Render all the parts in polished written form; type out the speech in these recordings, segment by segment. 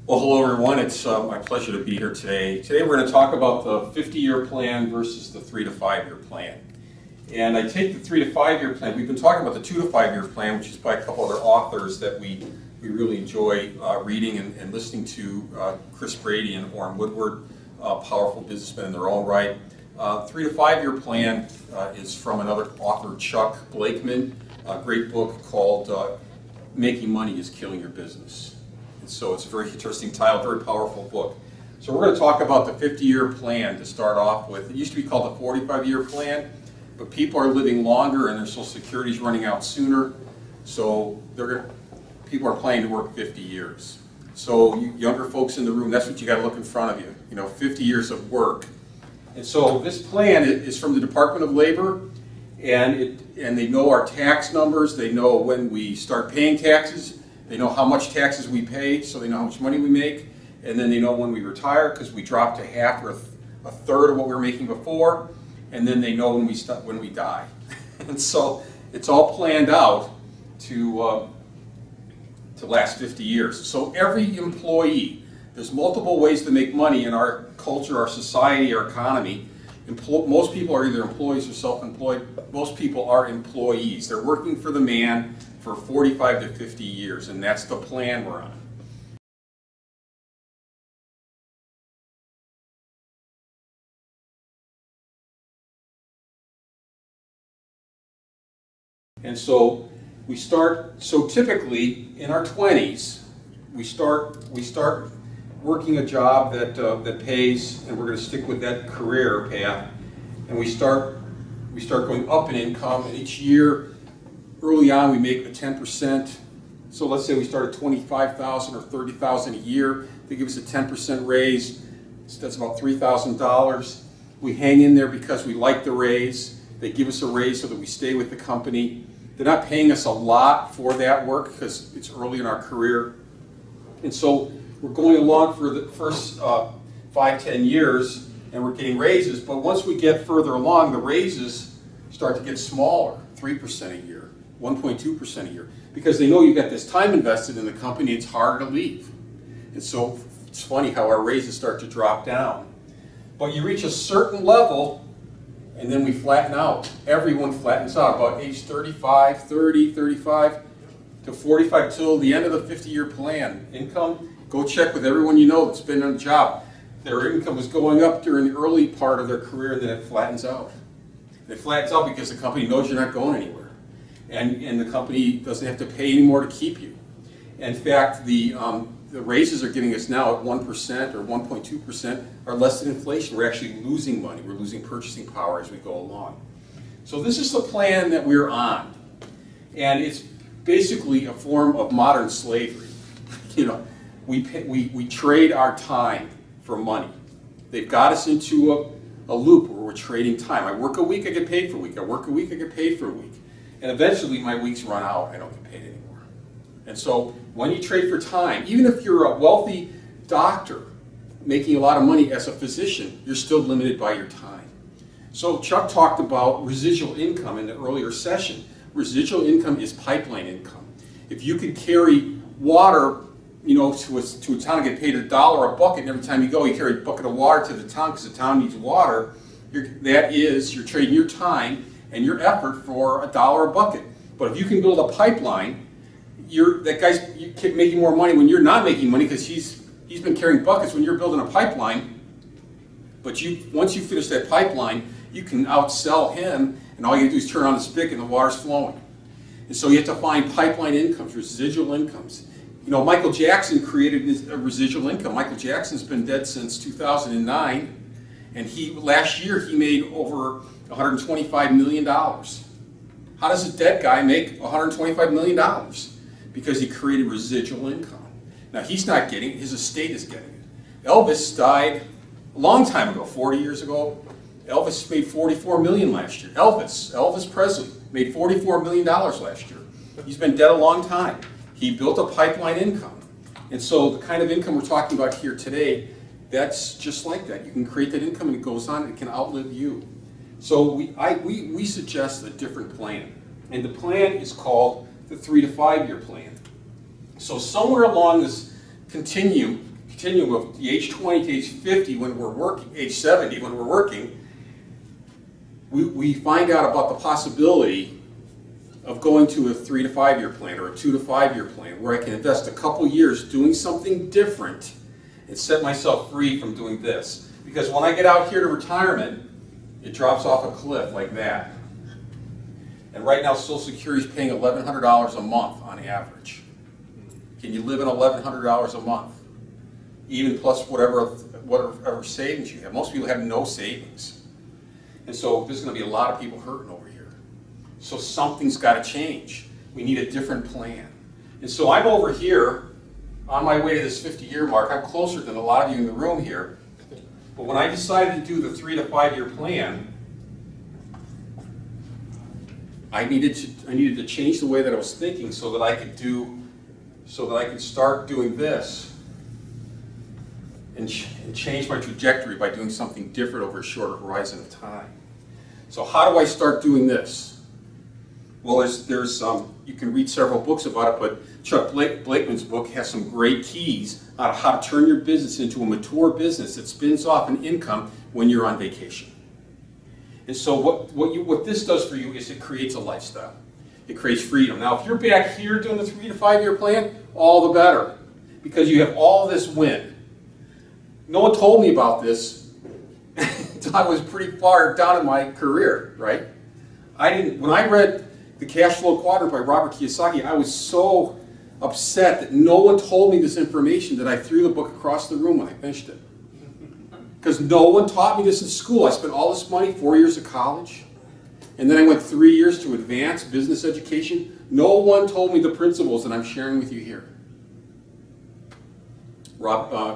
Well, hello everyone. It's my pleasure to be here today. Today we're going to talk about the 50-year plan versus the 3 to 5 year plan. And I take the 3 to 5 year plan. We've been talking about the 2 to 5 year plan, which is by a couple other authors that we really enjoy reading and listening to, Chris Brady and Warren Woodward, powerful businessmen in their own right. 3 to 5 year plan is from another author, Chuck Blakeman, a great book called Making Money is Killing Your Business. And so it's a very interesting title, very powerful book. So we're going to talk about the 50-year plan to start off with. It used to be called the 45-year plan, but people are living longer and their Social Security is running out sooner. So people are planning to work 50 years. So you younger folks in the room, that's what you got to look in front of you. You know, 50 years of work. And so this plan is from the Department of Labor, and they know our tax numbers. They know when we start paying taxes. They know how much taxes we pay, so they know how much money we make, and then they know when we retire because we drop to half or a third of what we were making before, and then they know when we die. And so it's all planned out to last 50 years. So every employee, there's multiple ways to make money in our culture, our society, our economy. Most people are either employees or self-employed. Most people are employees. They're working for the man for 45 to 50 years, and that's the plan we're on. And so typically in our 20s, we start working a job that pays, and we're going to stick with that career path, and we start going up in income, and each year, early on, we make a 10%. So let's say we start at $25,000 or $30,000 a year. They give us a 10% raise. So that's about $3,000. We hang in there because we like the raise. They give us a raise so that we stay with the company. They're not paying us a lot for that work because it's early in our career. And so we're going along for the first 5-10 years, and we're getting raises. But once we get further along, the raises start to get smaller, 3% a year. 1.2% a year, because they know you got this time invested in the company, it's harder to leave. And so it's funny how our raises start to drop down. But you reach a certain level, and then we flatten out. Everyone flattens out about age 35, 30, 35 to 45 till the end of the 50-year plan. Income, go check with everyone you know that's been on the job. Their income was going up during the early part of their career, and then it flattens out. It flattens out because the company knows you're not going anywhere. And the company doesn't have to pay any more to keep you. In fact, the raises are getting us now at 1% or 1.2% are less than inflation. We're actually losing money. We're losing purchasing power as we go along. So this is the plan that we're on. And it's basically a form of modern slavery. You know, we trade our time for money. They've got us into a loop where we're trading time. I work a week, I get paid for a week. I work a week, I get paid for a week. And eventually my weeks run out, I don't get paid anymore. And so when you trade for time, even if you're a wealthy doctor making a lot of money as a physician, you're still limited by your time. So Chuck talked about residual income in the earlier session. Residual income is pipeline income. If you could carry water, you know, to a town and get paid $1 a bucket, and every time you go you carry a bucket of water to the town because the town needs water, you're trading your time and your effort for $1 a bucket. But if you can build a pipeline, that guy's making more money when you're not making money because he's been carrying buckets when you're building a pipeline. But once you finish that pipeline, you can outsell him, and all you do is turn on the spigot and the water's flowing. And so you have to find pipeline incomes, residual incomes. You know, Michael Jackson created a residual income. Michael Jackson's been dead since 2009, and last year he made over $125 million. How does a dead guy make $125 million? Because he created residual income. Now he's not getting it, his estate is getting it. Elvis died a long time ago, 40 years ago. Elvis made $44 million last year. Elvis Presley made $44 million last year. He's been dead a long time. He built a pipeline income. And so the kind of income we're talking about here today, that's just like that. You can create that income and it goes on, it can outlive you. So we suggest a different plan. And the plan is called the 3 to 5 year plan. So somewhere along this continuum, continuum of the age 20 to age 50 when we're working, age 70 when we're working, we find out about the possibility of going to a 3 to 5 year plan or a 2 to 5 year plan where I can invest a couple years doing something different and set myself free from doing this. Because when I get out here to retirement, it drops off a cliff like that. And right now Social Security is paying $1,100 a month on average. Can you live on $1,100 a month? Even plus whatever savings you have. Most people have no savings. And so there's going to be a lot of people hurting over here. So something's got to change. We need a different plan. And so I'm over here on my way to this 50-year mark. I'm closer than a lot of you in the room here. But when I decided to do the 3 to 5 year plan, I needed to change the way that I was thinking so that I could start doing this and change my trajectory by doing something different over a shorter horizon of time. So how do I start doing this? Well, there's you can read several books about it, but Chuck Blakeman's book has some great keys on how to turn your business into a mature business that spins off an income when you're on vacation. And so what this does for you is it creates a lifestyle. It creates freedom. Now, if you're back here doing the 3 to 5 year plan, all the better, because you have all this wind. No one told me about this until I was pretty far down in my career, right? When I read The Cash Flow Quadrant by Robert Kiyosaki, I was so upset that no one told me this information that I threw the book across the room when I finished it. Because no one taught me this in school. I spent all this money, 4 years of college, and then I went 3 years to advanced business education. No one told me the principles that I'm sharing with you here.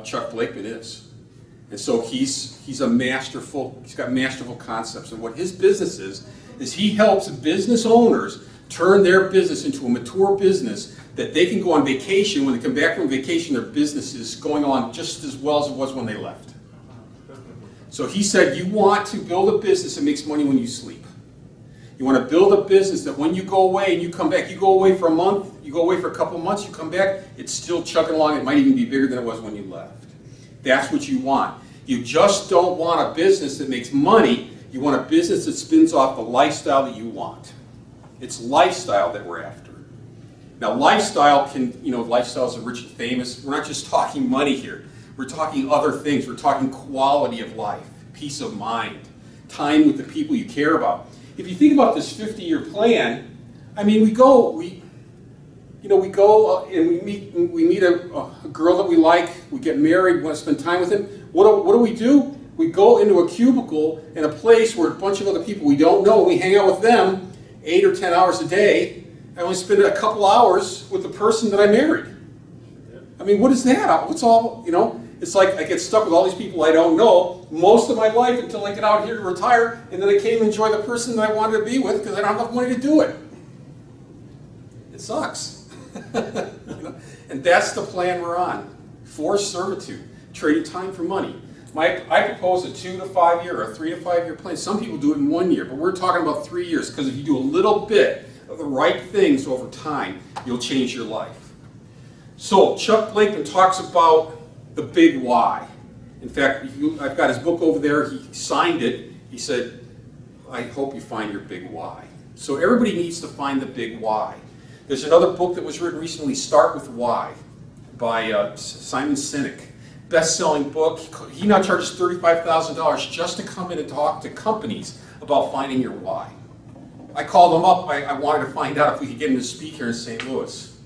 Chuck Blakeman is. And so he's got masterful concepts. And what his business is he helps business owners turn their business into a mature business that they can go on vacation. When they come back from vacation, their business is going on just as well as it was when they left. So he said, you want to build a business that makes money when you sleep. You want to build a business that when you go away and you come back, you go away for a month, you go away for a couple of months, you come back, it's still chugging along. It might even be bigger than it was when you left. That's what you want. You just don't want a business that makes money. You want a business that spins off the lifestyle that you want. It's lifestyle that we're after. Now, lifestyle lifestyles are rich and famous. We're not just talking money here. We're talking other things. We're talking quality of life, peace of mind, time with the people you care about. If you think about this 50-year plan, I mean, we go and we meet a girl that we like. We get married. We want to spend time with him. What do? We go into a cubicle in a place where a bunch of other people we don't know. We hang out with them 8 or 10 hours a day. I only spend a couple hours with the person that I married. I mean, what is that? What's all, It's like I get stuck with all these people I don't know most of my life until I get out here to retire, and then I can't even enjoy the person that I wanted to be with because I don't have enough money to do it. It sucks. And that's the plan we're on. Forced servitude, trading time for money. I propose a 2 to 5 year or a 3 to 5 year plan. Some people do it in 1 year, but we're talking about 3 years because if you do a little bit of the right things over time, you'll change your life. So Chuck Blakeman talks about the big why. In fact, I've got his book over there. He signed it. He said, I hope you find your big why. So everybody needs to find the big why. There's another book that was written recently, Start With Why, by Simon Sinek. Best-selling book. He now charges $35,000 just to come in and talk to companies about finding your why. I called him up. I wanted to find out if we could get him to speak here in St. Louis.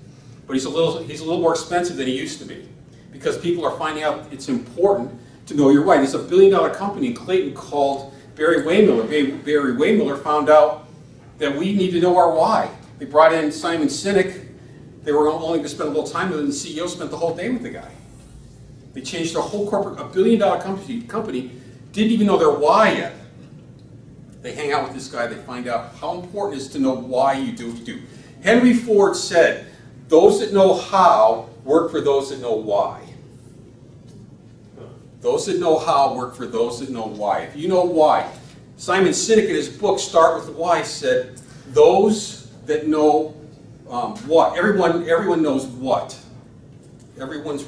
But he's a little more expensive than he used to be because people are finding out it's important to know your why. There's a billion-dollar company in Clayton called Barry Waymiller. Barry Waymiller found out that we need to know our why. They brought in Simon Sinek. They were only going to spend a little time with him. The CEO spent the whole day with the guy. They changed their whole a billion-dollar company, didn't even know their why yet. They hang out with this guy, they find out how important it is to know why you do what you do. Henry Ford said, those that know how work for those that know why. Those that know how work for those that know why. If you know why, Simon Sinek in his book, Start With Why, said, those that know what. Everyone knows what. Everyone's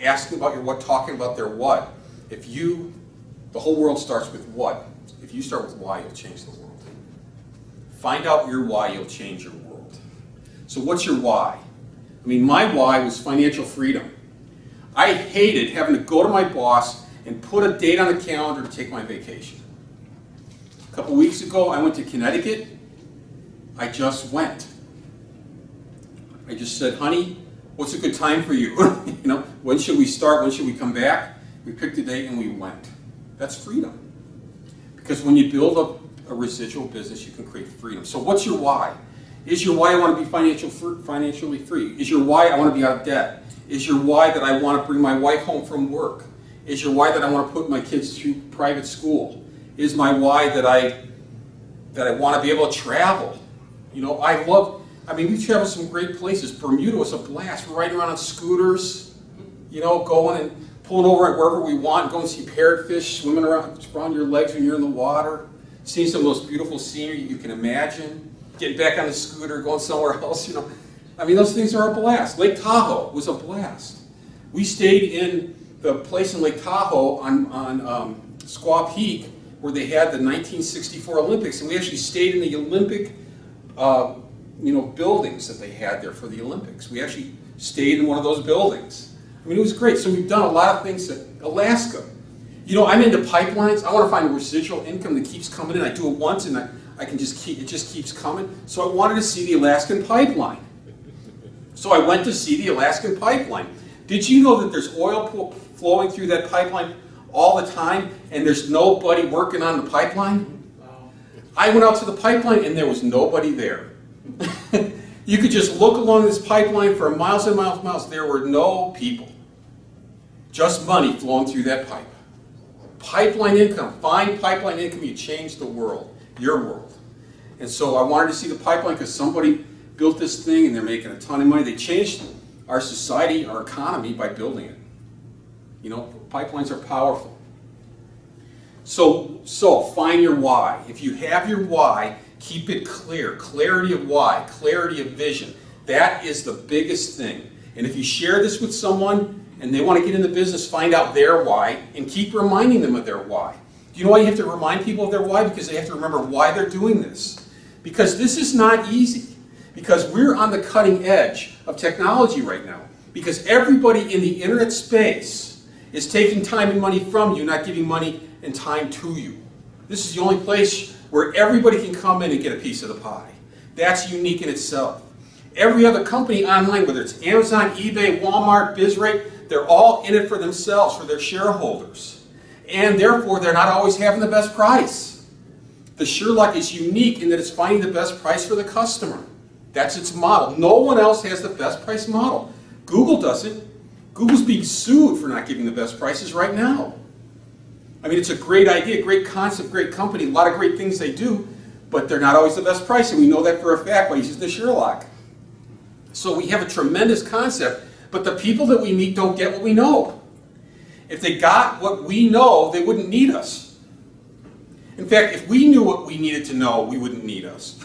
asking about your what, talking about their what. The whole world starts with what. If you start with why, you'll change the world. Find out your why, you'll change your world. So what's your why? I mean, my why was financial freedom. I hated having to go to my boss and put a date on the calendar to take my vacation. A couple weeks ago, I went to Connecticut. I just went. I just said, honey, what's a good time for you? When should we start? When should we come back? We picked a date and we went. That's freedom. Because when you build up a residual business, you can create freedom. So what's your why? Is your why I want to be financially free? Is your why I want to be out of debt? Is your why that I want to bring my wife home from work? Is your why that I want to put my kids through private school? Is my why that I want to be able to travel? We traveled some great places. Bermuda was a blast. We're riding around on scooters, going and pulling over wherever we want, going to see parrotfish swimming around your legs when you're in the water, seeing some of the most beautiful scenery you can imagine, getting back on the scooter, going somewhere else, those things are a blast. Lake Tahoe was a blast. We stayed in the place in Lake Tahoe on Squaw Peak where they had the 1964 Olympics, and we actually stayed in the Olympic buildings that they had there for the Olympics. We actually stayed in one of those buildings. It was great. So we've done a lot of things. Alaska. I'm into pipelines. I want to find a residual income that keeps coming in. I do it once and it just keeps coming. So I wanted to see the Alaskan pipeline. So I went to see the Alaskan pipeline. Did you know that there's oil flowing through that pipeline all the time and there's nobody working on the pipeline? I went out to the pipeline and there was nobody there. You could just look along this pipeline for miles and miles and miles. There were no people. Just money flowing through that pipe. Pipeline income. Find pipeline income. You change the world. Your world. And so I wanted to see the pipeline because somebody built this thing and they're making a ton of money. They changed our society, our economy by building it. Pipelines are powerful. So find your why. If you have your why, keep it clear. Clarity of why, clarity of vision. That is the biggest thing. And if you share this with someone and they want to get into business, find out their why and keep reminding them of their why. Do you know why you have to remind people of their why? Because they have to remember why they're doing this. Because this is not easy. Because we're on the cutting edge of technology right now. Because everybody in the internet space is taking time and money from you, not giving money and time to you. This is the only place where everybody can come in and get a piece of the pie. That's unique in itself. Every other company online, whether it's Amazon, eBay, Walmart, BizRate, they're all in it for themselves, for their shareholders. And therefore, they're not always having the best price. The Sherlock is unique in that it's finding the best price for the customer. That's its model. No one else has the best price model. Google doesn't. Google's being sued for not giving the best prices right now. It's a great idea, great concept, great company, a lot of great things they do, but they're not always the best price, and we know that for a fact by using the Sherlock. So we have a tremendous concept, but the people that we meet don't get what we know. If they got what we know, they wouldn't need us. In fact, if we knew what we needed to know, we wouldn't need us.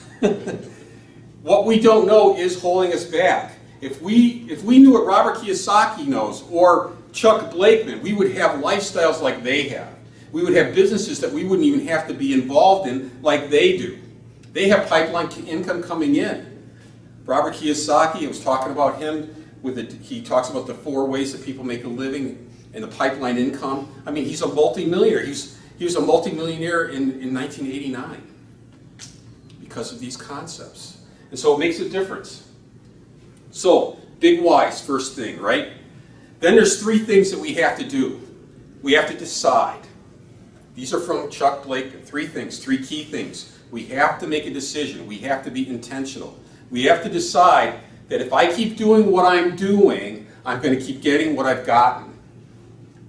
What we don't know is holding us back. If we knew what Robert Kiyosaki knows, or Chuck Blakeman, we would have lifestyles like they have. We would have businesses that we wouldn't even have to be involved in like they do. They have pipeline income coming in. Robert Kiyosaki, I was talking about him, he talks about the 4 ways that people make a living and the pipeline income. He's a multimillionaire. He was a multimillionaire in 1989 because of these concepts. And so it makes a difference. So, big whys, first thing, right? Then there's 3 things that we have to do. We have to decide. These are from Chuck Blakeman. 3 things, 3 key things. We have to make a decision. We have to be intentional. We have to decide that if I keep doing what I'm doing, I'm going to keep getting what I've gotten.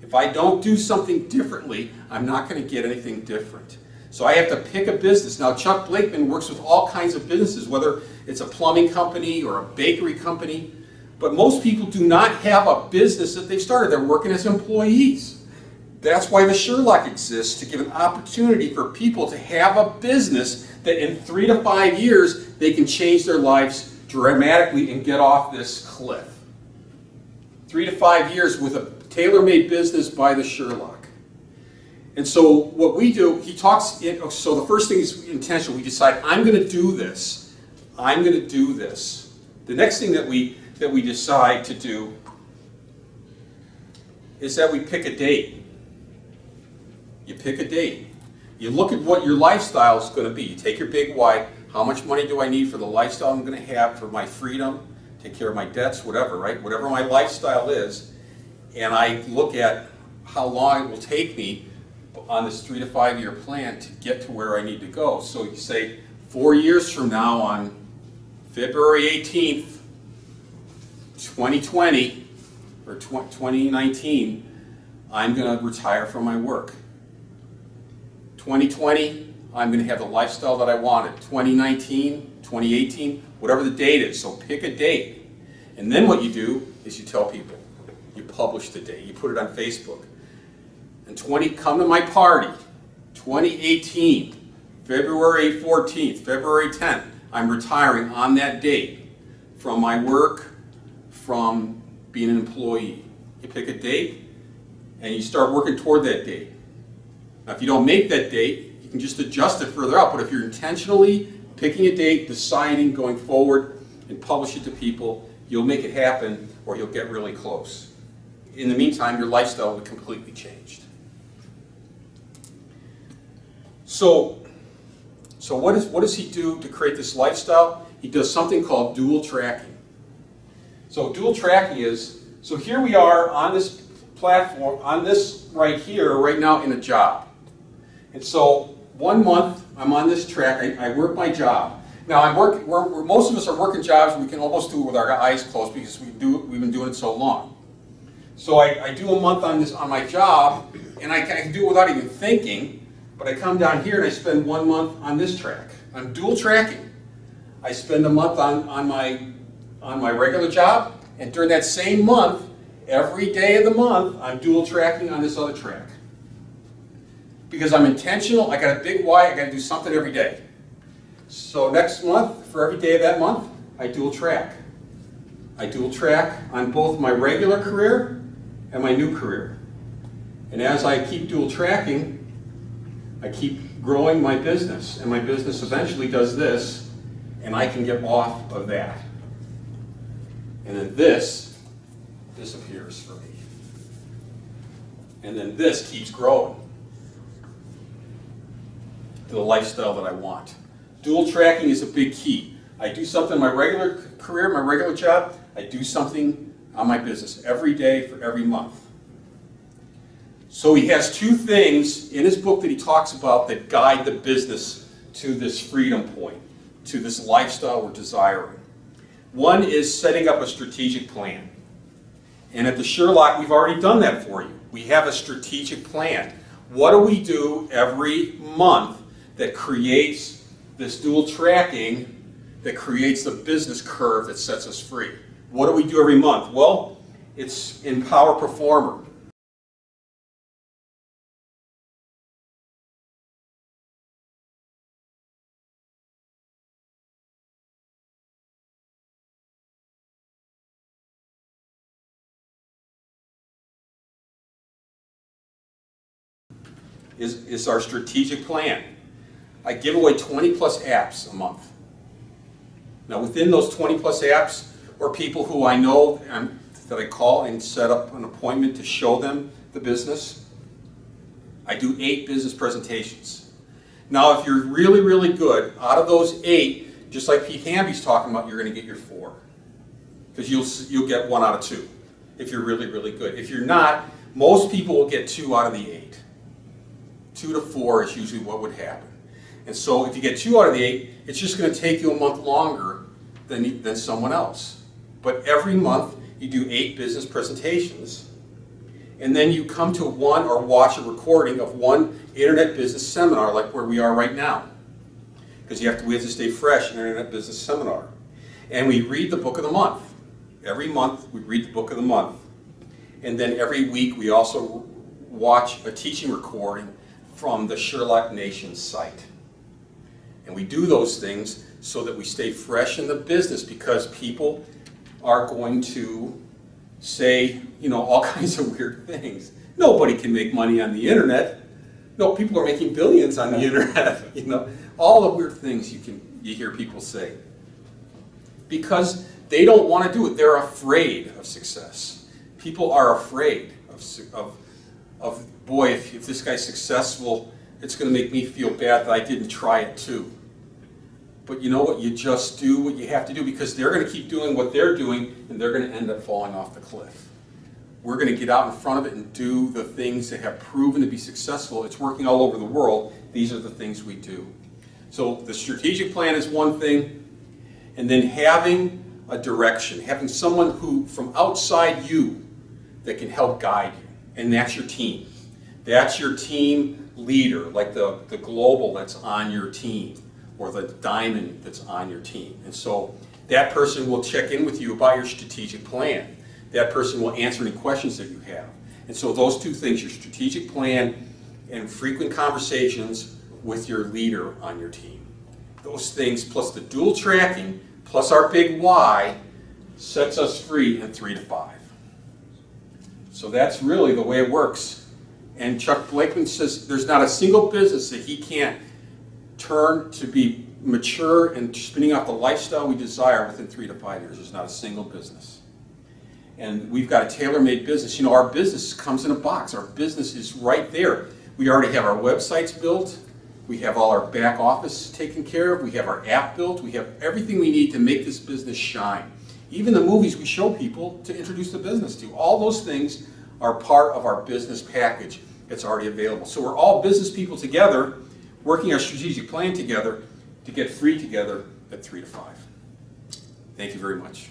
If I don't do something differently, I'm not going to get anything different. So I have to pick a business. Now, Chuck Blakeman works with all kinds of businesses, whether it's a plumbing company or a bakery company. But most people do not have a business that they've started. They're working as employees. That's why the Sherlock exists, to give an opportunity for people to have a business that in 3 to 5 years, they can change their lives dramatically and get off this cliff. 3 to 5 years with a tailor-made business by the Sherlock. And so what we do, he talks, so the first thing is intentional. We decide, I'm going to do this. I'm going to do this. The next thing that we decide to do is that we pick a date. You pick a date. You look at what your lifestyle is going to be. You take your big why. How much money do I need for the lifestyle I'm going to have, for my freedom, take care of my debts, whatever, right? Whatever my lifestyle is. And I look at how long it will take me on this 3 to 5 year plan to get to where I need to go. So you say 4 years from now, on February 18th, 2020 or 2019, I'm going to retire from my work. 2020, I'm going to have the lifestyle that I wanted. 2019, 2018, whatever the date is. So pick a date. And then what you do is you tell people. You publish the date. You put it on Facebook. And come to my party, 2018, February 14th, February 10th. I'm retiring on that date from my work, from being an employee. You pick a date and you start working toward that date. Now, if you don't make that date, you can just adjust it further out. But if you're intentionally picking a date, deciding, going forward, and publish it to people, you'll make it happen, or you'll get really close. In the meantime, your lifestyle will be completely changed. So what does he do to create this lifestyle? He does something called dual tracking. So dual tracking is, so here we are on this platform, on this right here, right now in a job. And so 1 month I'm on this track, I work my job. Now most of us are working jobs, we can almost do it with our eyes closed because we've been doing it so long. So I do a month on my job, and I can do it without even thinking. But I come down here and I spend 1 month on this track. I'm dual tracking. I spend a month on my regular job, and during that same month, every day of the month, I'm dual tracking on this other track. Because I'm intentional, I got a big why, I got to do something every day. So next month, for every day of that month, I dual track. I dual track on both my regular career and my new career. And as I keep dual tracking, I keep growing my business, and my business eventually does this, and I can get off of that. And then this disappears for me. And then this keeps growing to the lifestyle that I want. Dual tracking is a big key. I do something in my regular career, my regular job, I do something on my business every day for every month. So he has 2 things in his book that he talks about that guide the business to this freedom point, to this lifestyle we're desiring. One is setting up a strategic plan. And at the Sherlock, we've already done that for you. We have a strategic plan. What do we do every month that creates this dual tracking, that creates the business curve that sets us free? What do we do every month? Well, it's Empower Performer. Is our strategic plan. I give away 20 plus apps a month. Now within those 20 plus apps are people who I know that I call and set up an appointment to show them the business. I do 8 business presentations. Now if you're really, really good, out of those 8, just like Pete Hamby's talking about, you're going to get your 4. Because you'll get 1 out of 2 if you're really, really good. If you're not, most people will get 2 out of the 8. 2 to 4 is usually what would happen. And so if you get 2 out of the 8, it's just going to take you a month longer than someone else. But every month you do 8 business presentations, and then you come to one or watch a recording of one internet business seminar like where we are right now. Because we have to stay fresh in internet business seminar. And we read the book of the month. Every month we read the book of the month. And then every week we also watch a teaching recording from the Sherlock Nation site. And we do those things so that we stay fresh in the business, because people are going to say, all kinds of weird things. Nobody can make money on the internet. No, people are making billions on the internet. All the weird things you hear people say. Because they don't want to do it. They're afraid of success. People are afraid of boy, if this guy's successful, it's going to make me feel bad that I didn't try it too. But you know what? You just do what you have to do, because they're going to keep doing what they're doing, and they're going to end up falling off the cliff. We're going to get out in front of it and do the things that have proven to be successful. It's working all over the world. These are the things we do. So the strategic plan is one thing, and then having a direction, having someone who from outside you that can help guide you, and that's your team. That's your team leader, like the global that's on your team, or the diamond that's on your team. And so that person will check in with you about your strategic plan. That person will answer any questions that you have. And so those two things, your strategic plan and frequent conversations with your leader on your team. Those things, plus the dual tracking, plus our big why, sets us free in 3 to 5. So that's really the way it works. And Chuck Blakeman says there's not a single business that he can't turn to be mature and spinning off the lifestyle we desire within 3 to 5 years. There's not a single business. And we've got a tailor-made business. Our business comes in a box. Our business is right there. We already have our websites built. We have all our back office taken care of. We have our app built. We have everything we need to make this business shine. Even the movies we show people to introduce the business to. All those things are part of our business package that's already available. So we're all business people together, working our strategic plan together to get free together at 3 to 5. Thank you very much.